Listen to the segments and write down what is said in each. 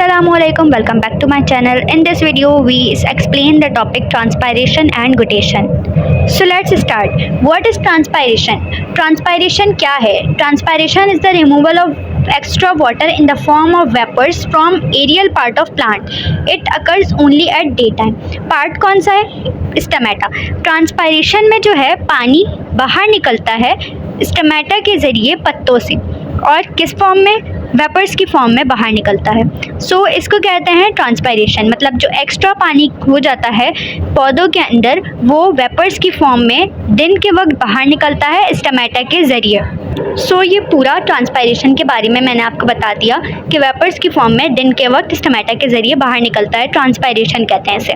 Assalamualaikum, welcome back to my channel. In this video we explain the topic transpiration and guttation. So let's start. What is transpiration? Transpiration क्या है? Transpiration is the removal of extra water in the form of vapors from aerial part of plant. It occurs only at daytime. Part कौन सा है? स्टमेटा. Transpiration में जो है पानी बाहर निकलता है स्टमेटा के ज़रिए पत्तों से, और किस फॉर्म में? वेपर्स की फॉर्म में बाहर निकलता है। सो इसको कहते हैं ट्रांसपायरेशन। मतलब जो एक्स्ट्रा पानी हो जाता है पौधों के अंदर वो वेपर्स की फॉर्म में दिन के वक्त बाहर निकलता है स्टमेटा के ज़रिए। सो ये पूरा ट्रांसपायरेशन के बारे में मैंने आपको बता दिया कि वेपर्स की फॉर्म में दिन के वक्त स्टमेटा के ज़रिए बाहर निकलता है, ट्रांसपायरेशन कहते हैं इसे।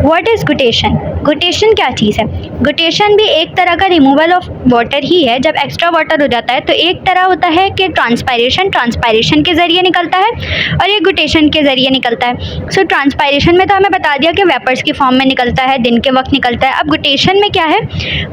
What is गुटेशन? गुटेशन क्या चीज़ है? गुटेशन भी एक तरह का रिमूवल ऑफ वाटर ही है। जब एक्स्ट्रा वाटर हो जाता है तो एक तरह होता है कि ट्रांसपायरेशन के ज़रिए निकलता है और ये गुटेशन के ज़रिए निकलता है। सो ट्रांसपायरेशन में तो हमें बता दिया कि वेपर्स की फॉर्म में निकलता है, दिन के वक्त निकलता है। अब गुटेशन में क्या है?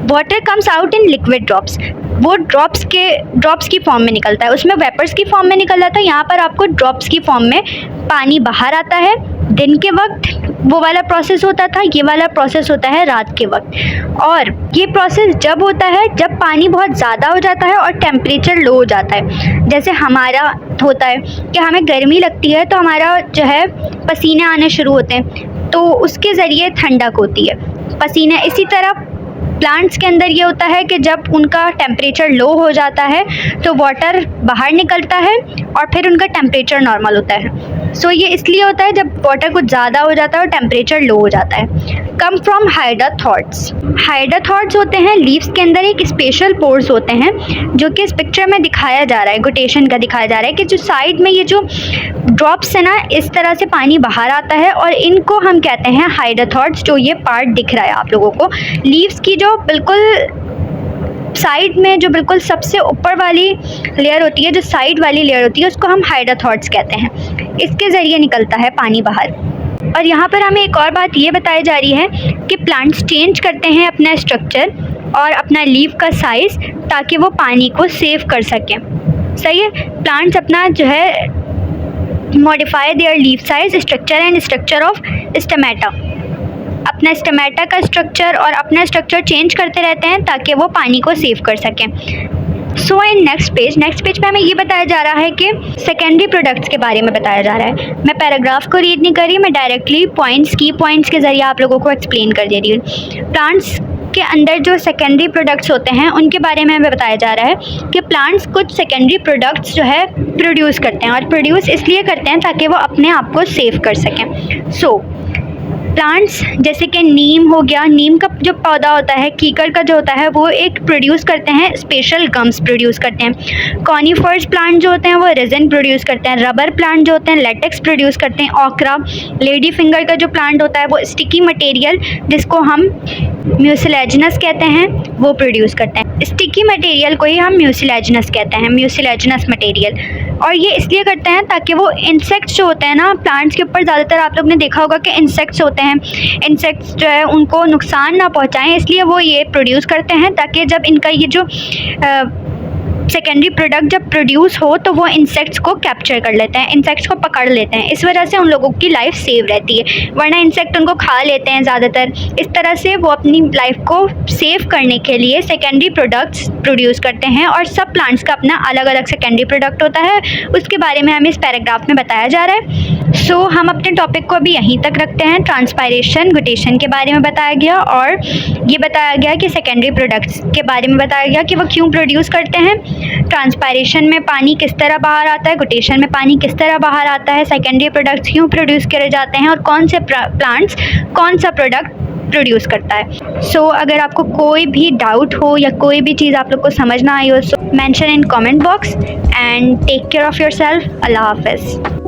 Water comes out in liquid drops. वो ड्रॉप्स की फॉर्म में निकलता है। उसमें वेपर्स की फॉर्म में निकल जाता है, यहाँ पर आपको ड्रॉप्स की फॉर्म में पानी बाहर आता है। दिन के वक्त वो वाला प्रोसेस होता था, ये वाला प्रोसेस होता है रात के वक्त। और ये प्रोसेस जब होता है जब पानी बहुत ज़्यादा हो जाता है और टेम्परेचर लो हो जाता है। जैसे हमारा होता है कि हमें गर्मी लगती है तो हमारा जो है पसीने आने शुरू होते हैं, तो उसके ज़रिए ठंडक होती है पसीने। इसी तरह प्लांट्स के अंदर ये होता है कि जब उनका टेम्परेचर लो हो जाता है तो वाटर बाहर निकलता है और फिर उनका टेम्परेचर नॉर्मल होता है। सो ये इसलिए होता है जब वाटर कुछ ज़्यादा हो जाता है और टेम्परेचर लो हो जाता है। Come from हाइड्रोथॉट्स। हाइड्रोथॉट्स होते हैं लीव्स के अंदर एक स्पेशल पोर्स होते हैं जो कि इस पिक्चर में दिखाया जा रहा है, गुटेशन का दिखाया जा रहा है कि जो साइड में ये जो ड्रॉप्स है ना, इस तरह से पानी बाहर आता है और इनको हम कहते हैं हाइड्रोथॉट्स। जो ये पार्ट दिख रहा है आप लोगों को लीव्स की, जो बिल्कुल साइड में जो बिल्कुल सबसे ऊपर वाली लेयर होती है, जो साइड वाली लेयर होती है, उसको हम हाइड्रोथॉट्स कहते हैं। इसके ज़रिए निकलता है पानी बाहर। और यहाँ पर हमें एक और बात ये बताई जा रही है कि प्लांट्स चेंज करते हैं अपना स्ट्रक्चर और अपना लीफ का साइज़ ताकि वो पानी को सेव कर सकें। सही है? प्लांट्स अपना जो है modify their leaf size, structure and structure of stomata. अपना स्टमेटा का स्ट्रक्चर और अपना स्ट्रक्चर चेंज करते रहते हैं ताकि वो पानी को सेव कर सकें। सो इन नेक्स्ट पेज पे हमें ये बताया जा रहा है कि सेकेंडरी प्रोडक्ट्स के बारे में बताया जा रहा है। मैं पैराग्राफ को रीड नहीं कर रही, मैं डायरेक्टली की पॉइंट्स के ज़रिए आप लोगों को एक्सप्लेन कर दे रही हूँ। प्लांट्स के अंदर जो सेकेंडरी प्रोडक्ट्स होते हैं उनके बारे में हमें बताया जा रहा है कि प्लांट्स कुछ सेकेंडरी प्रोडक्ट्स जो है प्रोड्यूस करते हैं, और प्रोड्यूस इसलिए करते हैं ताकि वो अपने आप को सेव कर सकें। सो प्लांट्स जैसे कि नीम हो गया, नीम का जो पौधा होता है, कीकर का जो होता है, वो एक प्रोड्यूस करते हैं स्पेशल गम्स प्रोड्यूस करते हैं। कॉनिफर्स प्लांट जो होते हैं वो रेजिन प्रोड्यूस करते हैं। रबर प्लांट जो होते हैं लेटेक्स प्रोड्यूस करते हैं। ओकरा, लेडी फिंगर का जो प्लांट होता है वो स्टिकी मटेरियल जिसको हम म्यूसिलेजिनस कहते हैं वो प्रोड्यूस करते हैं। स्टिकी मटेरियल को ही हम म्यूसिलेजिनस कहते हैं, म्यूसिलेजिनस मटेरियल। और ये इसलिए करते हैं ताकि वो इंसेक्ट्स जो होते हैं ना प्लांट्स के ऊपर, ज़्यादातर आप लोग ने देखा होगा कि इंसेक्ट्स होते हैं, इंसेक्ट्स जो है उनको नुकसान ना पहुंचाएं, इसलिए वो ये प्रोड्यूस करते हैं ताकि जब इनका ये जो सेकेंडरी प्रोडक्ट जब प्रोड्यूस हो तो वो इंसेक्ट्स को कैप्चर कर लेते हैं, इंसेक्ट्स को पकड़ लेते हैं। इस वजह से उन लोगों की लाइफ सेव रहती है, वरना इंसेक्ट उनको खा लेते हैं ज़्यादातर। इस तरह से वो अपनी लाइफ को सेव करने के लिए सेकेंडरी प्रोडक्ट्स प्रोड्यूस करते हैं। और सब प्लांट्स का अपना अलग अलग सेकेंडरी प्रोडक्ट होता है, उसके बारे में हमें इस पैराग्राफ में बताया जा रहा है। सो हम अपने टॉपिक को अभी यहीं तक रखते हैं। ट्रांसपायरेशन, गुटेशन के बारे में बताया गया और ये बताया गया कि सेकेंडरी प्रोडक्ट्स के बारे में बताया गया कि वो क्यों प्रोड्यूस करते हैं। ट्रांसपायरेशन में पानी किस तरह बाहर आता है, गुटेशन में पानी किस तरह बाहर आता है, सेकेंडरी प्रोडक्ट्स क्यों प्रोड्यूस करे जाते हैं और कौन से प्लांट्स कौन सा प्रोडक्ट प्रोड्यूस करता है। सो अगर आपको कोई भी डाउट हो या कोई भी चीज़ आप लोग को समझ ना आई हो, so mention in comment box and take care of yourself. अल्लाह हाफ़िज़।